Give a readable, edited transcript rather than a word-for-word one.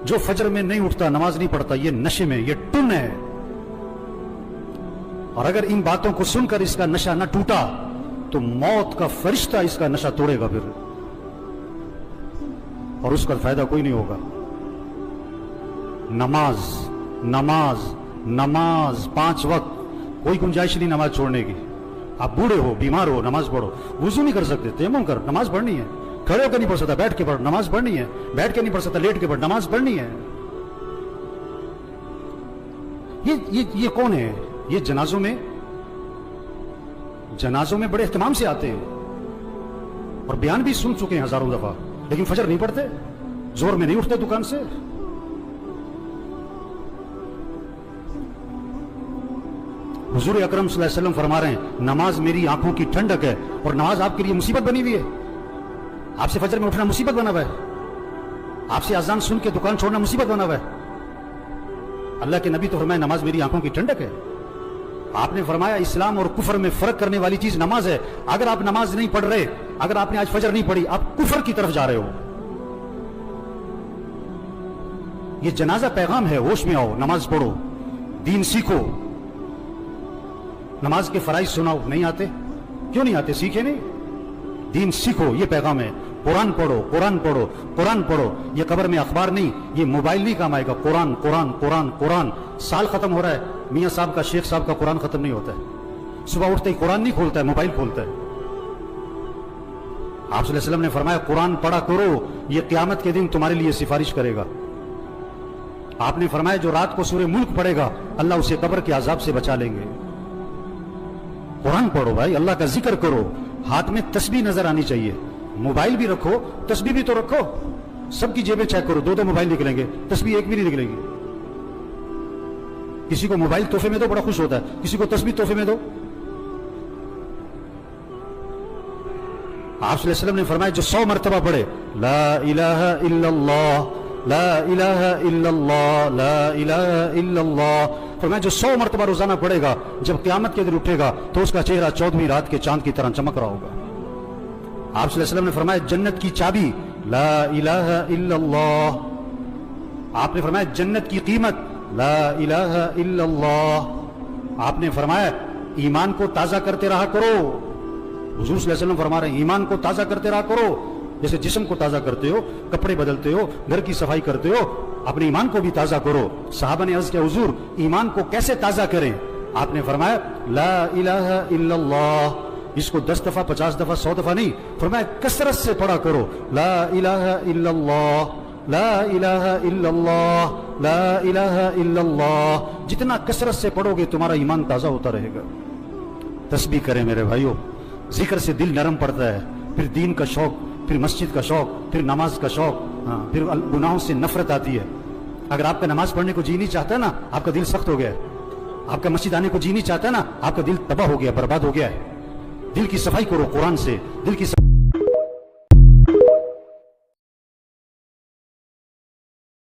जो फजर में नहीं उठता, नमाज नहीं पढ़ता, ये नशे में, ये टुन है। और अगर इन बातों को सुनकर इसका नशा न टूटा तो मौत का फरिश्ता इसका नशा तोड़ेगा फिर, और उसका फायदा कोई नहीं होगा। नमाज नमाज नमाज 5 वक्त, कोई गुंजाइश नहीं नमाज छोड़ने की। आप बूढ़े हो, बीमार हो, नमाज पढ़ो। वुजू नहीं कर सकते, तयम्मुम कर, नमाज पढ़नी है। खड़े होकर नहीं पढ़ सकता, बैठ के पढ़, नमाज पढ़नी है। बैठ के नहीं पढ़ सकता, लेट के पढ़, नमाज पढ़नी है। ये कौन है? ये जनाजों में बड़े एहतमाम से आते हैं और बयान भी सुन चुके हैं हजारों दफा, लेकिन फजर नहीं पढ़ते, जोर में नहीं उठते दुकान से। हुजूर अकरम सल्लल्लाहु अलैहि वसल्लम फरमा रहे हैं, नमाज मेरी आंखों की ठंडक है। और नमाज आपके लिए मुसीबत बनी हुई है। आपसे फजर में उठना मुसीबत बना हुआ है, आपसे अजान सुन के दुकान छोड़ना मुसीबत बना हुआ है। अल्लाह के नबी तो फरमाया नमाज मेरी आंखों की ठंडक है। आपने फरमाया इस्लाम और कुफर में फर्क करने वाली चीज नमाज है। अगर आप नमाज नहीं पढ़ रहे, अगर आपने आज फजर नहीं पढ़ी, आप कुफर की तरफ जा रहे हो। ये जनाजा पैगाम है, होश में आओ, नमाज पढ़ो, दीन सीखो। नमाज के फराइज सुनाओ, नहीं आते? क्यों नहीं आते? सीखे नहीं, दीन सीखो, ये पैगाम है। कुरान पढ़ो, कुरान पढ़ो, कुरान पढ़ो। ये कब्र में अखबार नहीं, ये मोबाइल नहीं काम आएगा। कुरान कुरान कुरान कुरान। साल खत्म हो रहा है, मियां साहब का, शेख साहब का कुरान खत्म नहीं होता है। सुबह उठते ही कुरान नहीं खोलता है, मोबाइल खोलता है। आप सल्लल्लाहु अलैहि वसल्लम ने फरमाया कुरान पढ़ा करो, ये क़यामत के दिन तुम्हारे लिए सिफारिश करेगा। आपने फरमाया जो रात को सूरे मुल्क पढ़ेगा, अल्लाह उसे कब्र के अजाब से बचा लेंगे। कुरान पढ़ो भाई, अल्लाह का जिक्र करो। हाथ में तस्बीह नजर आनी चाहिए। मोबाइल भी रखो, तस्बीह भी तो रखो। सबकी जेबें चेक करो, 2 मोबाइल निकलेंगे, तस्बीह एक भी नहीं निकलेगी। किसी को मोबाइल तोहफे में दो, बड़ा खुश होता है। किसी को तस्बीह तोहफे में दो। आप सल्लल्लाहु अलैहि वसल्लम ने फरमाया जो 100 मरतबा पढ़े ला इलाहा इल्लल्लाह, ला इलाहा इल्लल्लाह, ला इलाहा इल्लल्लाह, फरमाया जो 100 मरतबा रोजाना पढ़ेगा, जब क़यामत के दिन उठेगा तो उसका चेहरा 14वीं रात के चांद की तरह चमक रहा होगा। आप सल्लल्लाहु अलैहि वसल्लम ने फरमाया जन्नत की चाबी ला इलाहा इल्लल्लाह। आपने फरमाया जन्नत की कीमत ला इलाहा इल्लल्लाह। आपने फरमाया ईमान को ताजा करते रहा करो। हुजूर सल्लल्लाहु अलैहि वसल्लम फरमा रहे हैं ईमान को ताजा करते रहा करो। जैसे जिस्म को ताजा करते हो, कपड़े बदलते हो, घर की सफाई करते हो, अपने ईमान को भी ताजा करो। सहाबा ने अर्ज किया हुजूर ईमान को कैसे ताजा करें? आपने फरमाया ला इलाहा इल्लल्लाह। इसको 10 दफा, 50 दफा, 100 दफा नहीं, फरमाया कसरत से पढ़ा करो। ला इलाहा इल्लल्लाह, ला इलाहा इल्लल्लाह, ला इलाहा इल्लल्लाह। जितना कसरत से पढ़ोगे तुम्हारा ईमान ताजा होता रहेगा। तस्बीह करें मेरे भाइयों, जिक्र से दिल नरम पड़ता है, फिर दीन का शौक, फिर मस्जिद का शौक, फिर नमाज का शौक, फिर गुनाहों से नफरत आती है। अगर आपका नमाज पढ़ने को जी नहीं चाहता ना, आपका दिल सख्त हो गया है। आपका मस्जिद आने को जी नहीं चाहता ना, आपका दिल तबाह हो गया, बर्बाद हो गया है। दिल की सफाई करो कुरान से, दिल की